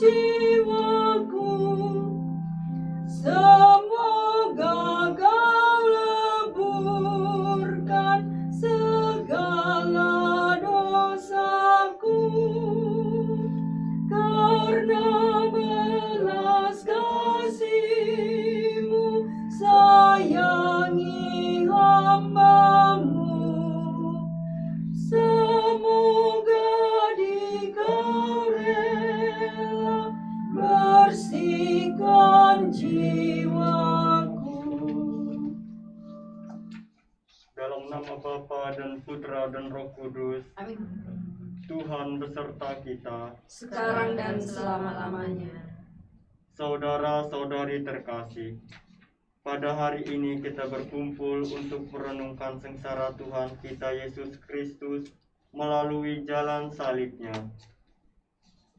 jiwaku, semoga kau leburkan segala dosaku, karena belas kasih-Mu sayangi hamba-Mu. Semoga Dikau rela bersihkan jiwaku. Dalam nama Bapa dan Putra dan Roh Kudus. Amin. Tuhan beserta kita, Sekarang dan selama-lamanya. Saudara-saudari terkasih, pada hari ini kita berkumpul untuk merenungkan sengsara Tuhan kita Yesus Kristus melalui jalan salibnya.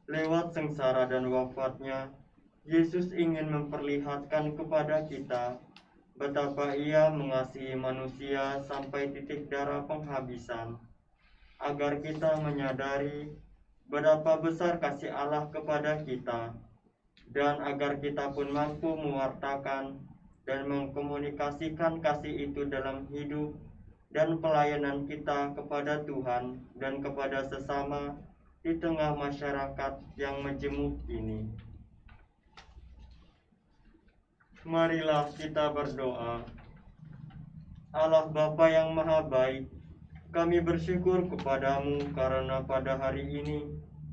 Lewat sengsara dan wafatnya, Yesus ingin memperlihatkan kepada kita betapa Ia mengasihi manusia sampai titik darah penghabisan, agar kita menyadari betapa besar kasih Allah kepada kita, dan agar kita pun mampu mewartakan dan mengkomunikasikan kasih itu dalam hidup dan pelayanan kita kepada Tuhan dan kepada sesama di tengah masyarakat yang majemuk ini. Marilah kita berdoa. Allah Bapa yang Maha Baik, kami bersyukur kepadamu karena pada hari ini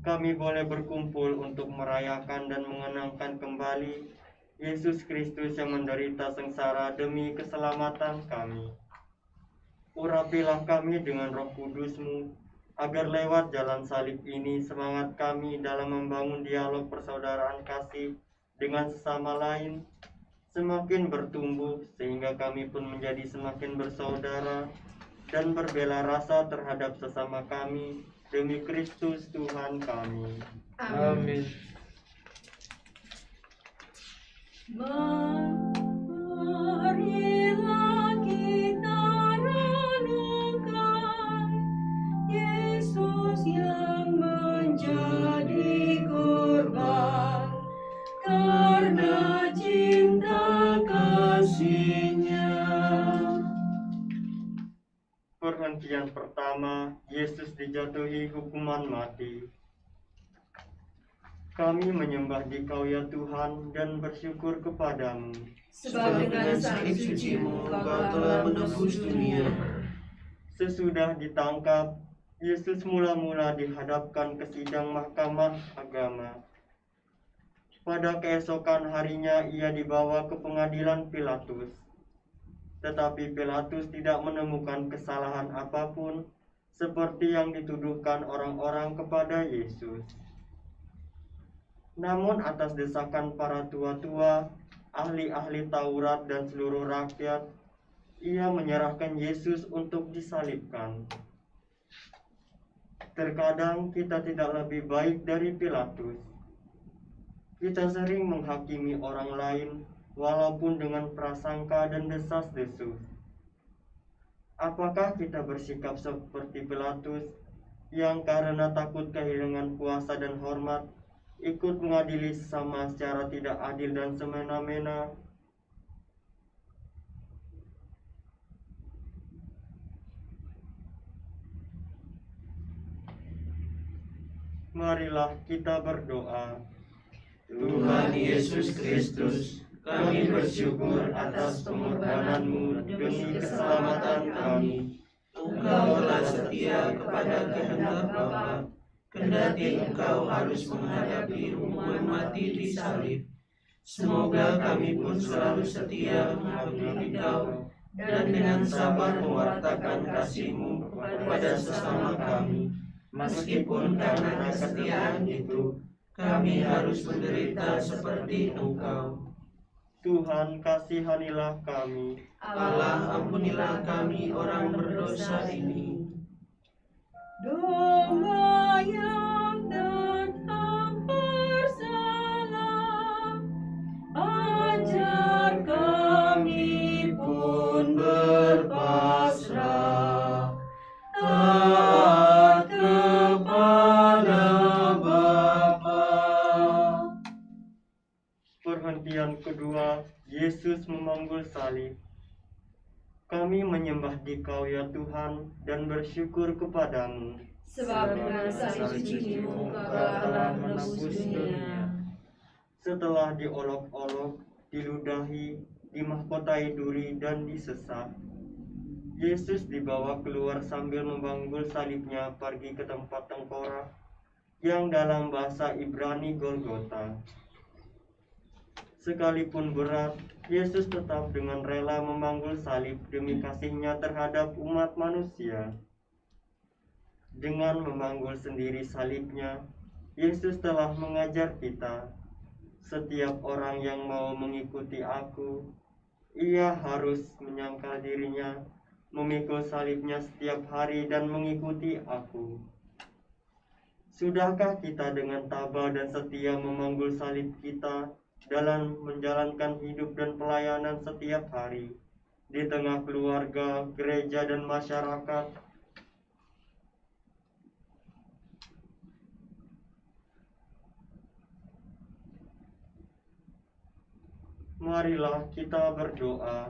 kami boleh berkumpul untuk merayakan dan mengenangkan kembali Yesus Kristus yang menderita sengsara demi keselamatan kami. Urapilah kami dengan Roh Kudus-Mu, agar lewat jalan salib ini semangat kami dalam membangun dialog persaudaraan kasih dengan sesama lain semakin bertumbuh, sehingga kami pun menjadi semakin bersaudara dan berbela rasa terhadap sesama kami demi Kristus Tuhan kami. Amin. Marilah kita renungkan Yesus yang menjadi korban karena cinta kasih-Nya. Perhentian pertama, Yesus dijatuhi hukuman mati. Kami menyembah Dikau ya Tuhan dan bersyukur kepadamu, Sebab dengan salib suci-Mu Kau telah menebus dunia. Sesudah ditangkap, Yesus mula-mula dihadapkan ke sidang mahkamah agama. Pada keesokan harinya ia dibawa ke pengadilan Pilatus. Tetapi Pilatus tidak menemukan kesalahan apapun seperti yang dituduhkan orang-orang kepada Yesus. Namun atas desakan para tua-tua, ahli-ahli Taurat dan seluruh rakyat, ia menyerahkan Yesus untuk disalibkan. Terkadang kita tidak lebih baik dari Pilatus. Kita sering menghakimi orang lain walaupun dengan prasangka dan desas-desus. Apakah kita bersikap seperti Pilatus yang karena takut kehilangan kuasa dan hormat ikut mengadili sesama secara tidak adil dan semena-mena? Marilah kita berdoa. Tuhan Yesus Kristus, kami bersyukur atas pengorbanan-Mu demi keselamatan kami. Engkau telah setia kepada kehendak Bapa, kendati Engkau harus menghadapi hukuman mati di salib. Semoga kami pun selalu setia mengabdi Engkau dan dengan sabar mewartakan kasih-Mu kepada sesama kami. Meskipun karena kesetiaan itu, kami harus menderita seperti Engkau. Tuhan, kasihanilah kami. Allah, ampunilah kami orang berdosa ini. Domba yang tak bersalah, ajar kami pun berpasrah, taat kepada Bapa. Perhentian kedua, Yesus memanggul salib. Kami menyembah Dikau ya Tuhan dan bersyukur kepadamu. Sebab dengan salib suci-Mu Engkau telah menebus dunia. Setelah diolok-olok, diludahi, dimahkotai duri dan disesat, Yesus dibawa keluar sambil memanggul salibnya pergi ke tempat tengkorak yang dalam bahasa Ibrani Golgota. Sekalipun berat, Yesus tetap dengan rela memanggul salib demi kasihnya terhadap umat manusia. Dengan memanggul sendiri salibnya, Yesus telah mengajar kita, setiap orang yang mau mengikuti aku, ia harus menyangkal dirinya, memikul salibnya setiap hari dan mengikuti aku. Sudahkah kita dengan tabah dan setia memanggul salib kita dalam menjalankan hidup dan pelayanan setiap hari di tengah keluarga, gereja, dan masyarakat? Marilah kita berdoa.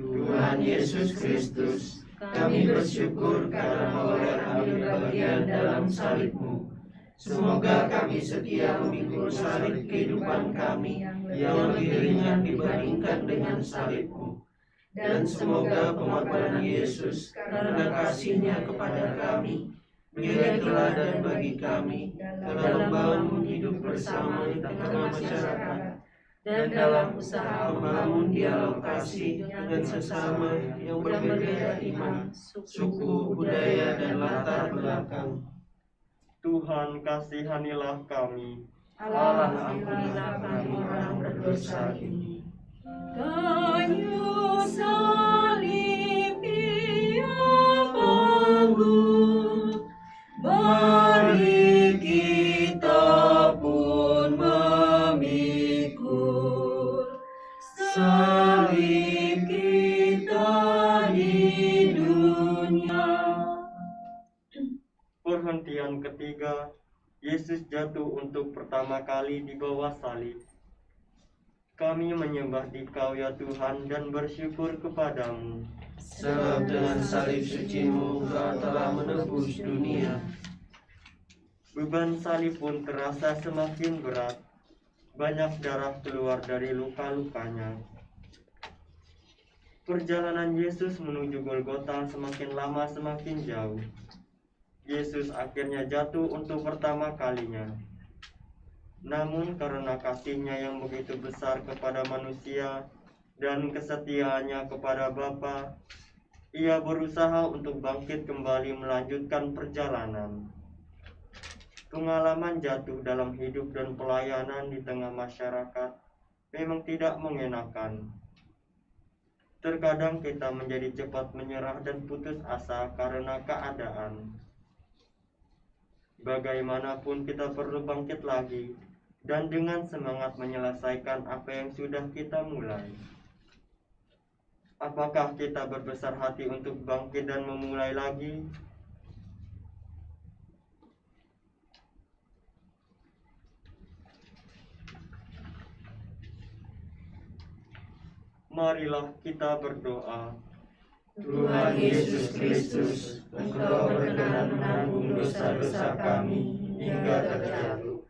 Tuhan Yesus Kristus, kami bersyukur karena boleh ambil bagian dalam salib-Mu. Semoga kami setia memikul salib kehidupan kami yang lebih ringan dibandingkan dengan salib-Mu. Dan semoga pengorbanan Yesus karena kasih-Nya kepada kami menjadi teladan bagi kami dalam membangun hidup bersama di tengah masyarakat dan dalam usaha membangun dialog kasih dengan sesama yang berbeda iman, suku, budaya, dan latar belakang. Tuhan, kasihanilah kami. Allah, ampunilah kami orang berdosa ini. Kayu salib Ia panggul, mari kita pun memikul salib kita di dunia. Perhentian ketiga, Yesus jatuh untuk pertama kali di bawah salib. Kami menyembah Dikau ya Tuhan dan bersyukur kepadamu. Sebab dengan salib suci-Mu Engkau telah menebus dunia. Beban salib pun terasa semakin berat. Banyak darah keluar dari luka-lukanya. Perjalanan Yesus menuju Golgota semakin lama semakin jauh. Yesus akhirnya jatuh untuk pertama kalinya. Namun karena kasih-Nya yang begitu besar kepada manusia dan kesetiaannya kepada Bapa, Ia berusaha untuk bangkit kembali melanjutkan perjalanan. Pengalaman jatuh dalam hidup dan pelayanan di tengah masyarakat memang tidak mengenakan. Terkadang kita menjadi cepat menyerah dan putus asa karena keadaan. Bagaimanapun kita perlu bangkit lagi dan dengan semangat menyelesaikan apa yang sudah kita mulai. Apakah kita berbesar hati untuk bangkit dan memulai lagi? Marilah kita berdoa. Tuhan Yesus Kristus, Engkau berkenan menanggung dosa-dosa kami hingga terjatuh.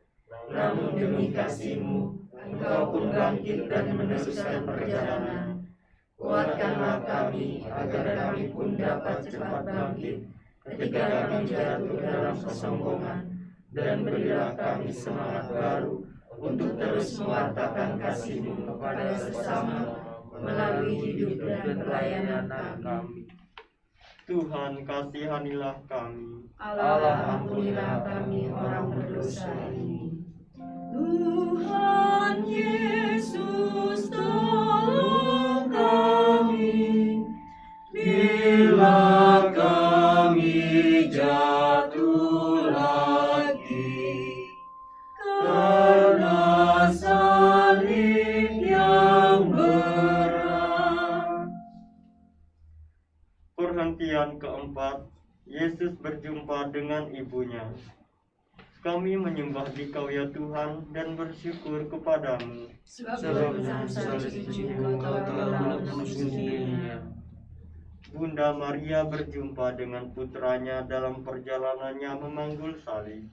Namun demi kasih-Mu, Engkau pun bangkit dan meneruskan perjalanan. Kuatkanlah kami agar kami pun dapat cepat bangkit ketika kami jatuh dalam kesombongan, dan berilah kami semangat baru untuk terus mewartakan kasih-Mu kepada sesama melalui hidup dan pelayanan kami. Tuhan, kasihanilah kami. Allah, ampunilah kami orang berdosa ini. Tuhan Yesus, tolong kami bila kami jatuh lagi karena salib yang berat. Perhentian keempat, Yesus berjumpa dengan ibunya. Kami menyembah Dikau ya Tuhan dan bersyukur kepadamu. Sebab dengan salib sucimu Engkau telah menebus dunia. Bunda Maria berjumpa dengan putranya dalam perjalanannya memanggul salib.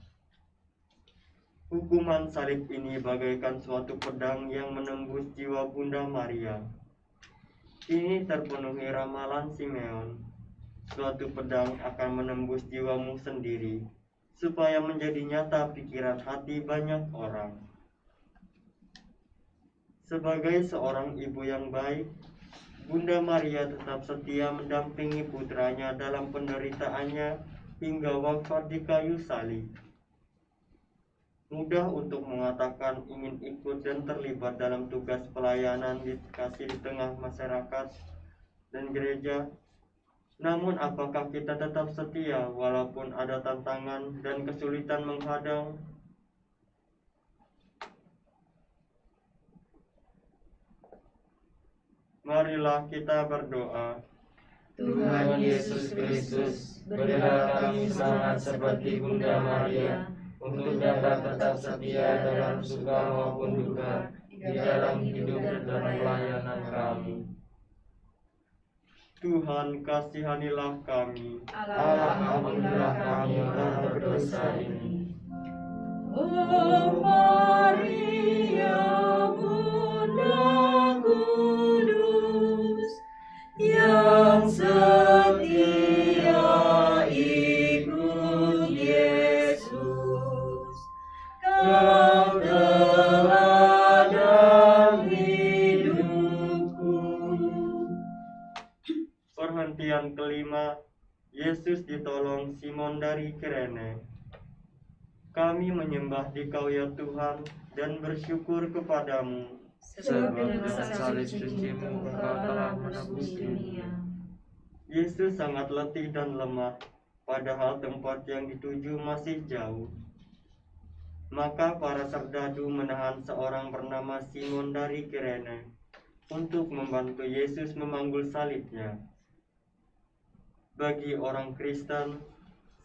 Hukuman salib ini bagaikan suatu pedang yang menembus jiwa Bunda Maria. Ini terpenuhi ramalan Simeon. Suatu pedang akan menembus jiwamu sendiri, supaya menjadi nyata pikiran hati banyak orang. Sebagai seorang ibu yang baik, Bunda Maria tetap setia mendampingi putranya dalam penderitaannya hingga wafat di kayu salib. Mudah untuk mengatakan ingin ikut dan terlibat dalam tugas pelayanan di tengah masyarakat dan gereja. Namun apakah kita tetap setia walaupun ada tantangan dan kesulitan menghadang? Marilah kita berdoa. Tuhan Yesus Kristus, berilah kami semangat seperti Bunda Maria, untuk dapat tetap setia dalam suka maupun duka, di dalam hidup dan pelayanan kami. Tuhan, kasihanilah kami. Allah, ampunilah kami orang berdosa ini. Oh Maria, Bunda Kudus, yang setia ikut Yesus, Kau teladan hidupku. Perhentian kelima, Yesus ditolong Simon dari Kirene. Kami menyembah Dikau ya Tuhan dan bersyukur kepadamu. Sebab dengan salib sucimu Engkau telah menebus dunia. Yesus sangat letih dan lemah, padahal tempat yang dituju masih jauh. Maka para serdadu menahan seorang bernama Simon dari Kirene untuk membantu Yesus memanggul salibnya. Bagi orang Kristen,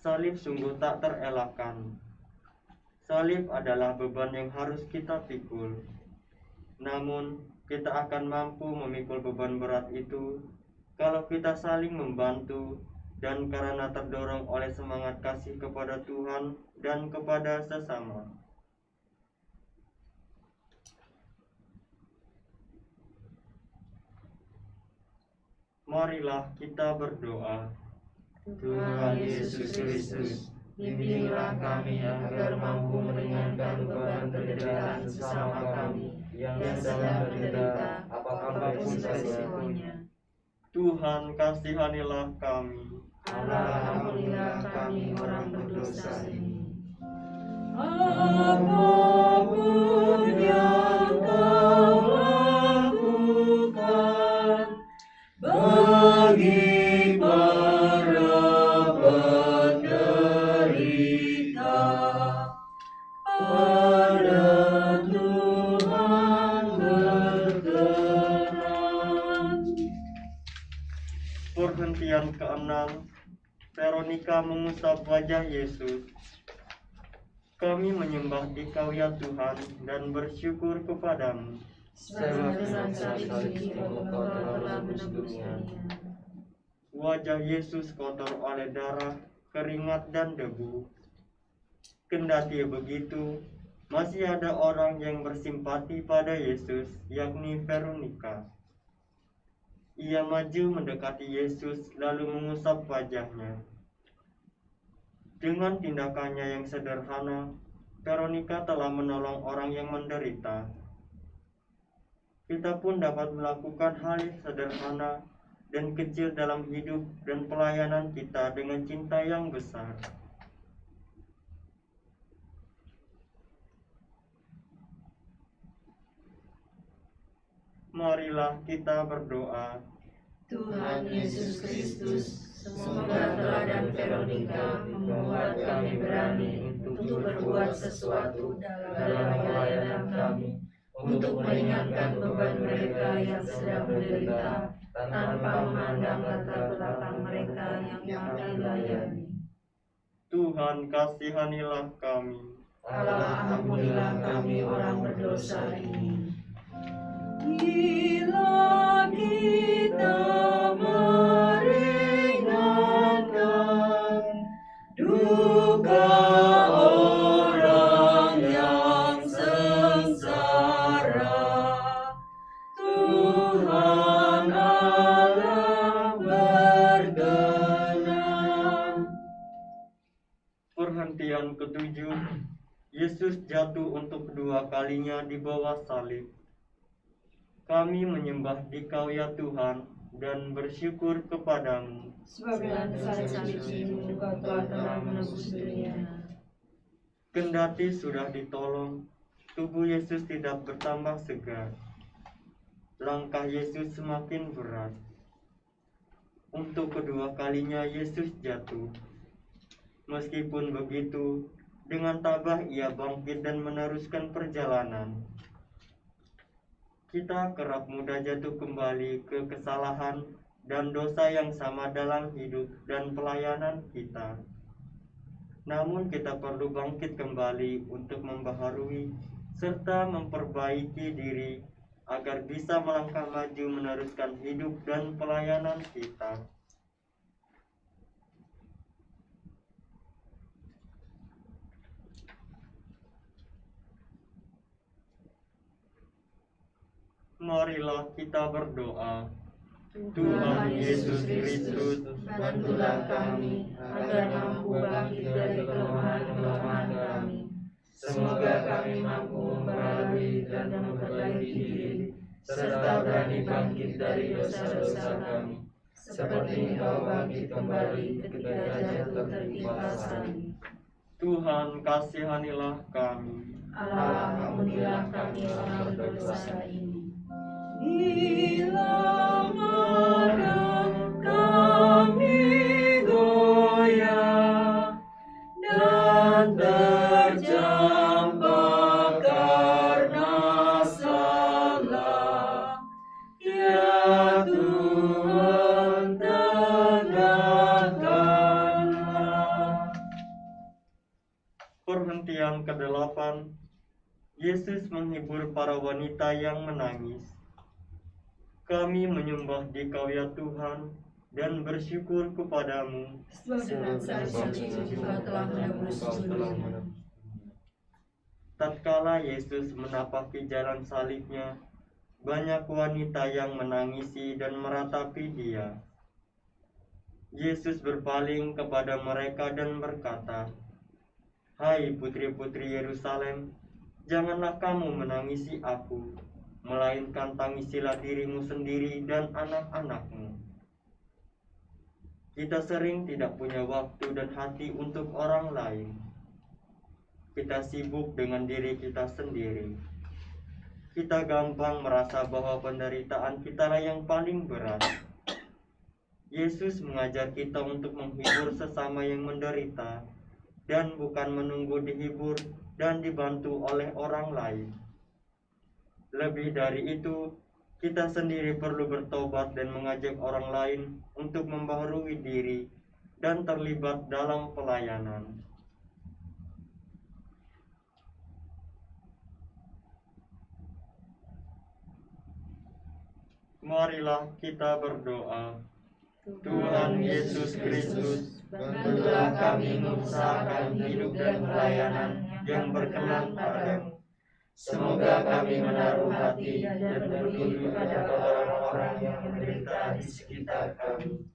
salib sungguh tak terelakkan. Salib adalah beban yang harus kita pikul. Namun, kita akan mampu memikul beban berat itu kalau kita saling membantu dan karena terdorong oleh semangat kasih kepada Tuhan dan kepada sesama. Marilah kita berdoa. Tuhan Yesus Kristus, bimbinglah kami agar mampu meringankan beban penderitaan sesama kami yang sedang menderita apapun resikonya. Tuhan, kasihanilah kami. Allah, ampunilah kami orang berdosa ini. Apapun yang Kau lakukan bagi para penderita, pada Tuhan berkenan. Perhentian keenam, Veronika mengusap wajah Yesus. Kami menyembah Dikau ya Tuhan dan bersyukur kepadamu. Sebab dengan salib sucimu Engkau telah menebus dunia. Wajah Yesus kotor oleh darah, keringat dan debu. Kendati begitu, masih ada orang yang bersimpati pada Yesus, yakni Veronika. Ia maju mendekati Yesus lalu mengusap wajahnya. Dengan tindakannya yang sederhana, Veronika telah menolong orang yang menderita. Kita pun dapat melakukan hal yang sederhana dan kecil dalam hidup dan pelayanan kita dengan cinta yang besar. Marilah kita berdoa. Tuhan Yesus Kristus, semoga teladan Veronika membuat kami berani untuk berbuat sesuatu dalam pelayanan kami, untuk meringankan beban mereka yang sedang menderita, tanpa memandang latar belakang mereka yang kami layani. Tuhan, kasihanilah kami. Allah, ampunilah kami orang berdosa ini. Bila kita meringankan duka orang yang sengsara, Tuhan Allah berkenan. Perhentian ketujuh, Yesus jatuh untuk kedua kalinya di bawah salib. Kami menyembah Dikau ya Tuhan dan bersyukur kepadamu. Sebab dengan salib-Mu Engkau telah menebus dunia. Kendati sudah ditolong, tubuh Yesus tidak bertambah segar. Langkah Yesus semakin berat. Untuk kedua kalinya Yesus jatuh. Meskipun begitu, dengan tabah ia bangkit dan meneruskan perjalanan. Kita kerap mudah jatuh kembali ke kesalahan dan dosa yang sama dalam hidup dan pelayanan kita. Namun kita perlu bangkit kembali untuk membaharui serta memperbaiki diri agar bisa melangkah maju meneruskan hidup dan pelayanan kita. Marilah kita berdoa. Tuhan Yesus Kristus, bantulah kami agar mampu bangkit dari kelemahan-kelemahan kami. Semoga kami mampu membaharui dan memperbaiki diri, serta berani bangkit dari dosa-dosa kami, seperti Engkau bangkit kembali ketika jatuh tertimpa salib. Tuhan kasihanilah kami. Allah, ampunilah kami orang berdosa ini. Bila mana kami goyah dan terjampak karena salah, ya Tuhan tegakkanlah. Perhentian ke-8, Yesus menghibur para wanita yang menangis. Kami menyembah Dikau ya Tuhan dan bersyukur kepadamu. Sebab dengan salib-Mu Engkau telah menebus dunia. Tatkala Yesus menapaki jalan salibnya, banyak wanita yang menangisi dan meratapi Dia. Yesus berpaling kepada mereka dan berkata, "Hai putri-putri Yerusalem, janganlah kamu menangisi aku, melainkan tangisilah dirimu sendiri dan anak-anakmu." Kita sering tidak punya waktu dan hati untuk orang lain. Kita sibuk dengan diri kita sendiri. Kita gampang merasa bahwa penderitaan kitalah yang paling berat. Yesus mengajar kita untuk menghibur sesama yang menderita dan bukan menunggu dihibur dan dibantu oleh orang lain. Lebih dari itu, kita sendiri perlu bertobat dan mengajak orang lain untuk membaharui diri dan terlibat dalam pelayanan. Marilah kita berdoa. Tuhan Yesus Kristus, Bantulah kami mengusahakan hidup dan pelayanan yang berkenan padamu. Semoga kami menaruh hati dan peduli pada orang-orang yang menderita di sekitar kami.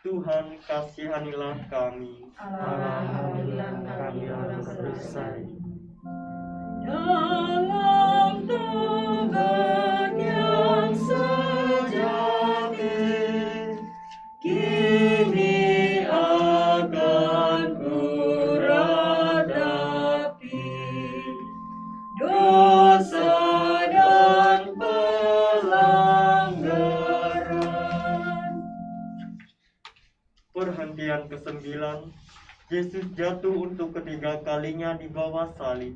Tuhan kasihanilah kami. Allah, ampunilah kami orang berdosa ini. Dalam tobat yang sejati, kini akan kuratapi dosa dan pelanggaran. Perhentian ke-9, Yesus jatuh untuk ketiga kalinya di bawah salib.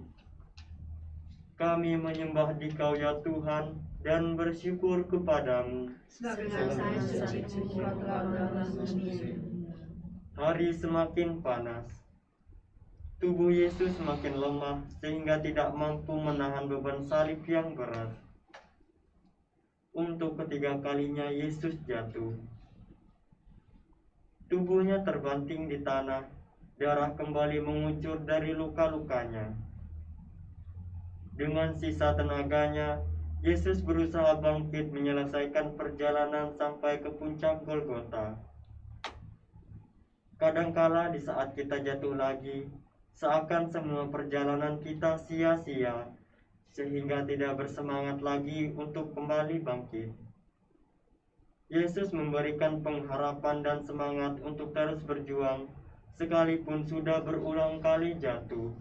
Kami menyembah Dikau ya Tuhan dan bersyukur kepadamu. Sebab dengan salib-Mu Engkau telah menebus dunia. Hari semakin panas. Tubuh Yesus semakin lemah sehingga tidak mampu menahan beban salib yang berat. Untuk ketiga kalinya Yesus jatuh. Tubuhnya terbanting di tanah, darah kembali mengucur dari luka-lukanya. Dengan sisa tenaganya, Yesus berusaha bangkit menyelesaikan perjalanan sampai ke puncak Golgota. Kadangkala di saat kita jatuh lagi, seakan semua perjalanan kita sia-sia, sehingga tidak bersemangat lagi untuk kembali bangkit. Yesus memberikan pengharapan dan semangat untuk terus berjuang, sekalipun sudah berulang kali jatuh.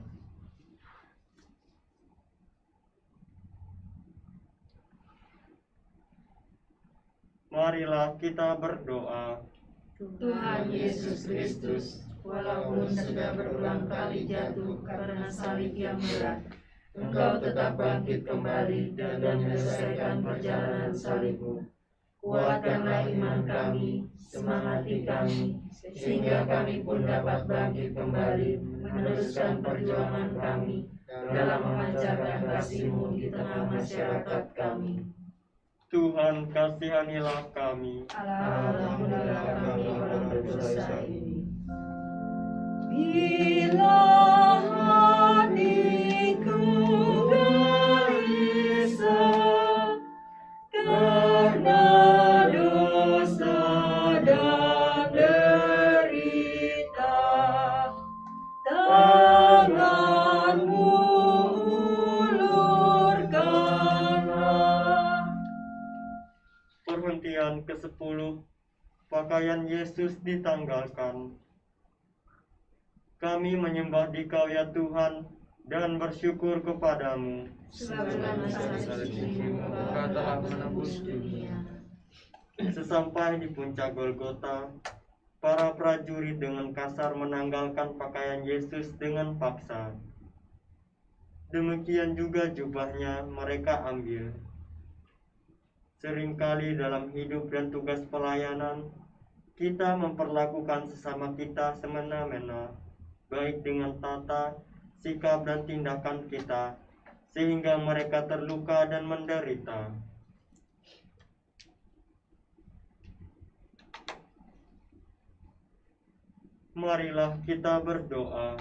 Marilah kita berdoa. Tuhan Yesus Kristus, walaupun sudah berulang kali jatuh karena salib yang berat, Engkau tetap bangkit kembali dan menyelesaikan perjalanan salib-Mu. Kuatkanlah iman kami, semangati kami, sehingga kami pun dapat bangkit kembali, meneruskan perjuangan kami dalam memancarkan kasih-Mu di tengah masyarakat kami. Tuhan, kasihanilah kami. Ampunilah kami orang berdosa ini. Bila hatiku gelisah karena dosa dan derita, tangan-Mu ulurkanlah. Perhentian ke-10, pakaian Yesus ditanggalkan. Kami menyembah Dikau ya Tuhan dan bersyukur kepadamu. Sebagaimana salib-Mu Engkau telah menebus dunia. Sesampai di puncak Golgota, para prajurit dengan kasar menanggalkan pakaian Yesus dengan paksa. Demikian juga jubahnya mereka ambil. Seringkali dalam hidup dan tugas pelayanan, kita memperlakukan sesama kita semena-mena, baik dengan tata, sikap, dan tindakan kita, sehingga mereka terluka dan menderita. Marilah kita berdoa.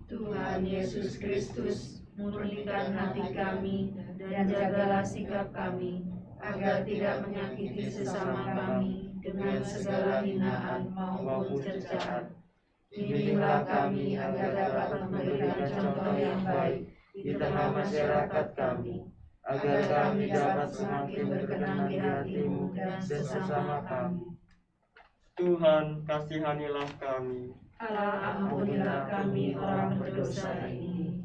Tuhan Yesus Kristus, murnikan hati kami dan jagalah sikap kami, agar tidak menyakiti sesama kami dengan segala hinaan maupun cercaan. Bimbinglah kami agar dapat memberikan contoh yang baik di tengah masyarakat kami, agar kami dapat semakin berkenan di hati-Mu dan sesama kami. Tuhan, kasihanilah kami. Allah, ampunilah kami orang berdosa ini.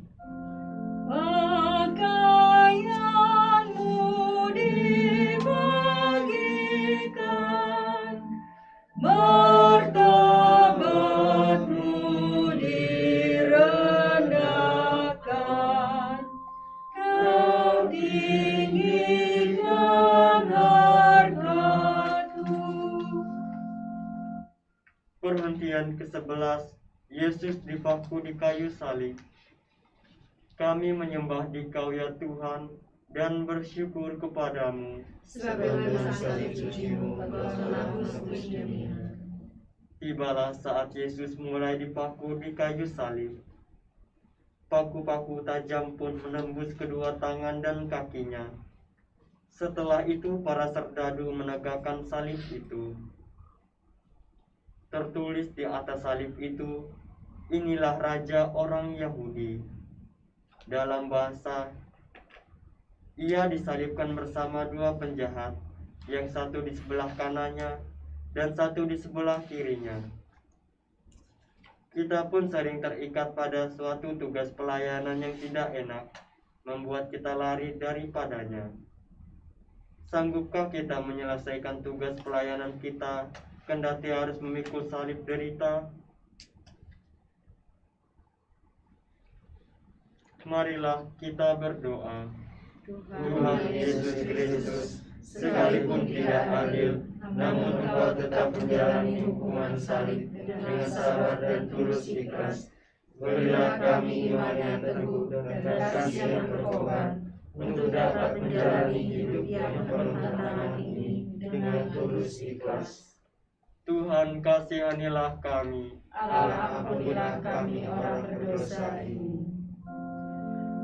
Pakaian-Mu dibagikan, martabat-Mu direndahkan, Kau tinggikan harkat-Mu. Perhentian ke-11, Yesus dipaku di kayu salib. Kami menyembah Dikau ya Tuhan dan bersyukur kepadamu. Sebagaimana salib suci-Mu Engkau menebus dunia. Tibalah saat Yesus mulai dipaku di kayu salib. Paku-paku tajam pun menembus kedua tangan dan kakinya. Setelah itu para serdadu menegakkan salib itu. Tertulis di atas salib itu, inilah Raja orang Yahudi. Dalam bahasa, ia disalibkan bersama dua penjahat, yang satu di sebelah kanannya dan satu di sebelah kirinya. Kita pun sering terikat pada suatu tugas pelayanan yang tidak enak, membuat kita lari daripadanya. Sanggupkah kita menyelesaikan tugas pelayanan kita, kendati harus memikul salib derita? Marilah kita berdoa. Tuhan Yesus Kristus, sekalipun tidak adil, namun Engkau tetap menjalani hukuman salib dengan sabar dan tulus ikhlas. Berilah kami iman yang teguh dan kasih yang berkorban, untuk dapat menjalani hidup yang penuh tantangan ini dengan tulus ikhlas. Tuhan kasihanilah kami. Allah, ampunilah kami orang berdosa ini.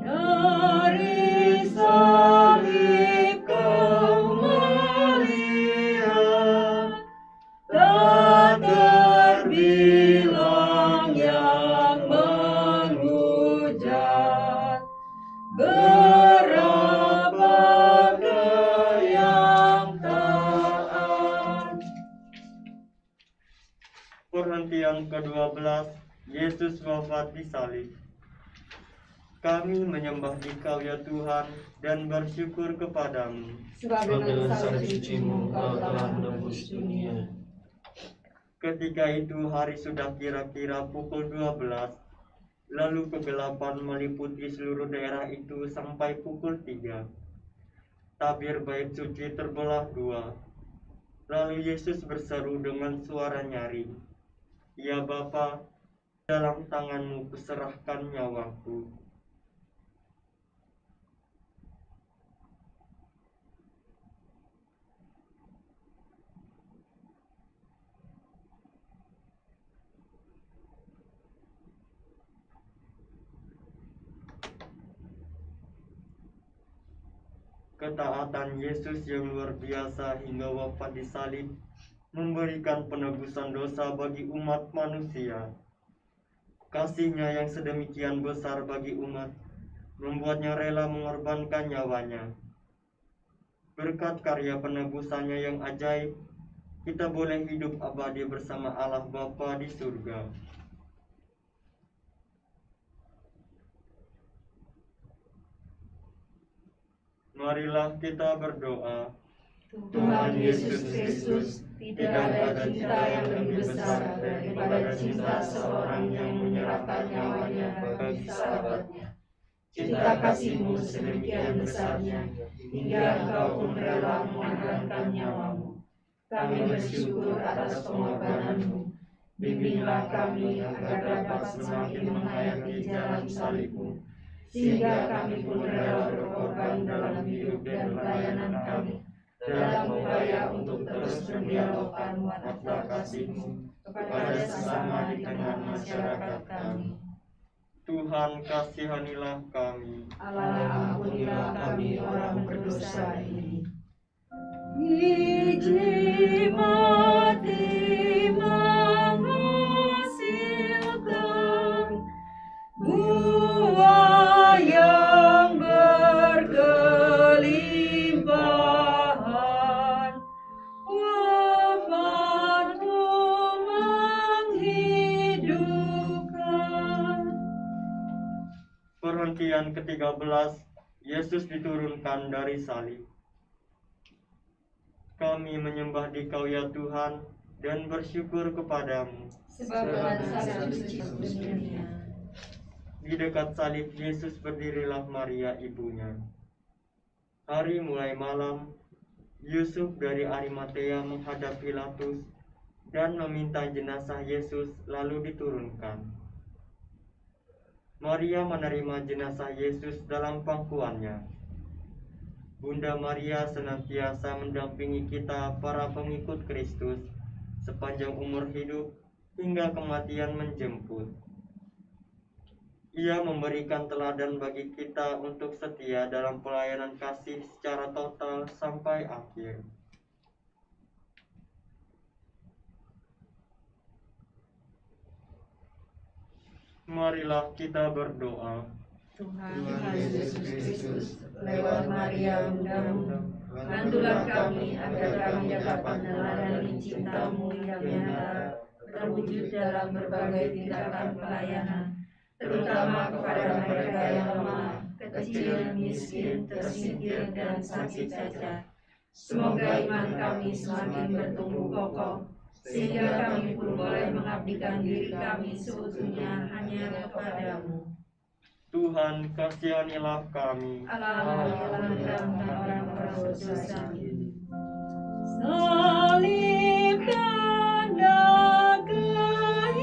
Dari salib Kau melihat, tak terbilang yang menghujat, berapa yang taat. Perhentian ke-12, Yesus wafat di salib. Kami menyembah Dikau ya Tuhan dan bersyukur kepadamu. Sebab Dengan salib suci-Mu Kau telah menembus dunia. Ketika itu hari sudah kira-kira pukul 12, lalu kegelapan meliputi seluruh daerah itu sampai pukul 3. Tabir bait suci terbelah dua. Lalu Yesus berseru dengan suara nyaring, "Ya Bapa, dalam tangan-Mu kuserahkan nyawaku." Ketaatan Yesus yang luar biasa hingga wafat di salib memberikan penebusan dosa bagi umat manusia. Kasih-Nya yang sedemikian besar bagi umat membuatnya rela mengorbankan nyawanya. Berkat karya penebusannya yang ajaib, kita boleh hidup abadi bersama Allah Bapa di surga. Marilah kita berdoa. Tuhan Yesus Kristus, tidak ada cinta yang lebih besar daripada cinta seorang yang menyerahkan nyawanya bagi sahabatnya. Cinta kasih-Mu sedemikian besarnya, hingga Engkau pun rela mengorbankan nyawa-Mu. Kami bersyukur atas pengorbanan-Mu. Bimbinglah kami agar dapat semakin menghayati jalan salib-Mu, sehingga kami pun rela berkorban dalam hidup dan pelayanan kami, dalam upaya untuk terus mendialogkan warna kasih-Mu kepada sesama di tengah masyarakat kami. Tuhan kasihanilah kami. Allah, ampunilah kami orang berdosa ini. Biji mati menghasilkan buah yang berkelimpahan. Wafat-Mu menghidupkan. Perhentian ke-13, Yesus diturunkan dari salib. Kami menyembah Dikau ya Tuhan dan bersyukur kepadamu. Sebab dengan salib suci dunia. Di dekat salib Yesus berdirilah Maria ibunya. Hari mulai malam, Yusuf dari Arimatea menghadap Pilatus dan meminta jenazah Yesus lalu diturunkan. Maria menerima jenazah Yesus dalam pangkuannya. Bunda Maria senantiasa mendampingi kita para pengikut Kristus sepanjang umur hidup hingga kematian menjemput. Ia memberikan teladan bagi kita untuk setia dalam pelayanan kasih secara total sampai akhir. Marilah kita berdoa. Tuhan Yesus Kristus, lewat Maria Bunda-Mu, bantulah kami agar kami dapat meneladani cinta-Mu yang nyata terwujud dalam berbagai tindakan pelayanan, terutama kepada mereka yang lemah, kecil, miskin, tersingkir, dan sakit cacat. Semoga iman kami semakin bertumbuh kokoh, sehingga kami pun boleh mengabdikan diri kami seutuhnya hanya kepada-Mu. Tuhan kasihanilah kami. Allah, menyelamatkan orang-orang berdosa ini. Salib tanda kehinaan,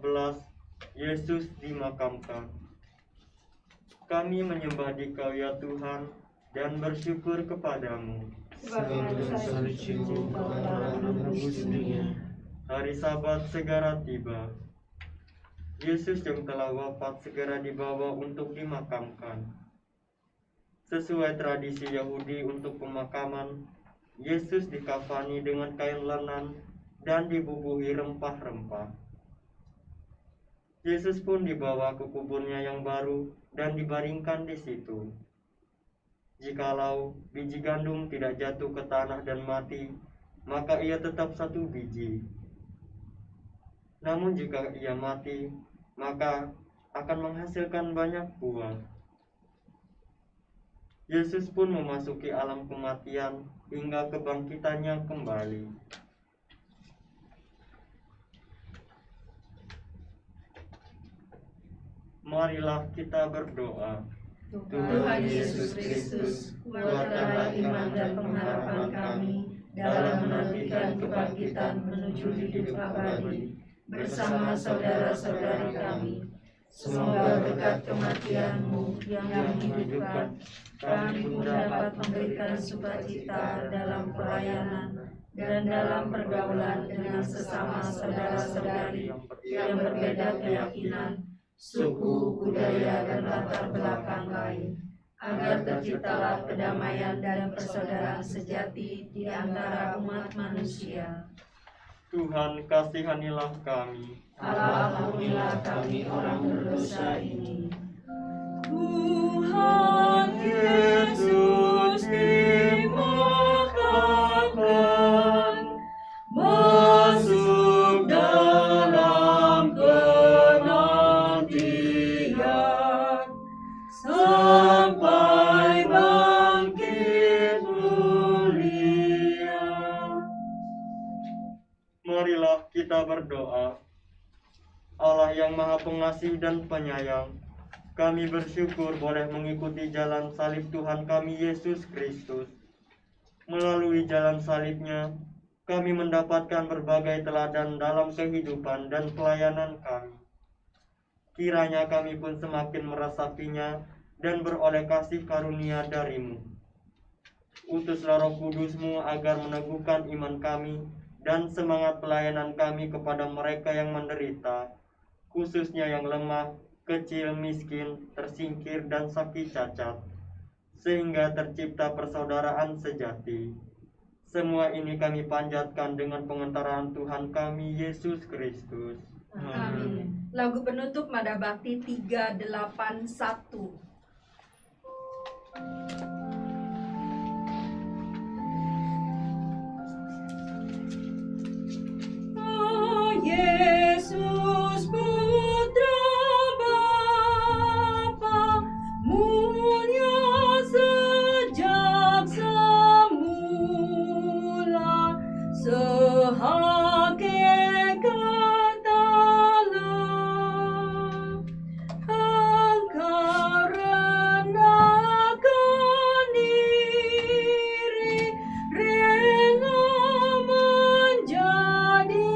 ke-14, Yesus dimakamkan. Kami menyembah Dikau ya Tuhan dan bersyukur kepadamu. Sebab dosa suci-Mu Kau telah menebus dunia. Hari Sabat segera tiba. Yesus yang telah wafat segera dibawa untuk dimakamkan. Sesuai tradisi Yahudi untuk pemakaman, Yesus dikafani dengan kain lenan dan dibubuhi rempah-rempah. Yesus pun dibawa ke kuburnya yang baru dan dibaringkan di situ. Jikalau biji gandum tidak jatuh ke tanah dan mati, maka ia tetap satu biji. Namun jika ia mati, maka akan menghasilkan banyak buah. Yesus pun memasuki alam kematian hingga kebangkitannya kembali. Marilah kita berdoa. Tuhan Yesus Kristus, kuatkanlah iman dan pengharapan kami dalam menantikan kebangkitan menuju hidup abadi bersama saudara-saudari kami. Semoga berkat kematian-Mu yang menghidupkan, kami pun dapat memberikan sukacita dalam pelayanan dan dalam pergaulan dengan sesama saudara-saudari yang berbeda keyakinan, suku, budaya, dan latar belakang lain, agar terciptalah kedamaian dan persaudaraan sejati di antara umat manusia. Tuhan, kasihanilah kami. Allah, ampunilah kami orang berdosa ini. Tuhan Yesus dimakamkan, masuk dalam penantian, sampai bangkit mulia. Marilah kita berdoa. Allah yang Maha Pengasih dan Penyayang, kami bersyukur boleh mengikuti jalan salib Tuhan kami Yesus Kristus. Melalui jalan salibnya, kami mendapatkan berbagai teladan dalam kehidupan dan pelayanan kami. Kiranya kami pun semakin meresapinya dan beroleh kasih karunia dari-Mu. Utuslah Roh Kudus-Mu agar meneguhkan iman kami dan semangat pelayanan kami kepada mereka yang menderita, khususnya yang lemah, kecil, miskin, tersingkir, dan sakit cacat, sehingga tercipta persaudaraan sejati. Semua ini kami panjatkan dengan pengantaran Tuhan kami Yesus Kristus. Amin. Lagu penutup Mada Bakti 381. Oh Yesus Putra Bapa, mulia sejak semula, sehakikat Allah. Engkau rendahkan diri, rela menjadi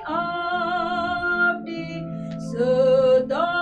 abdi, serta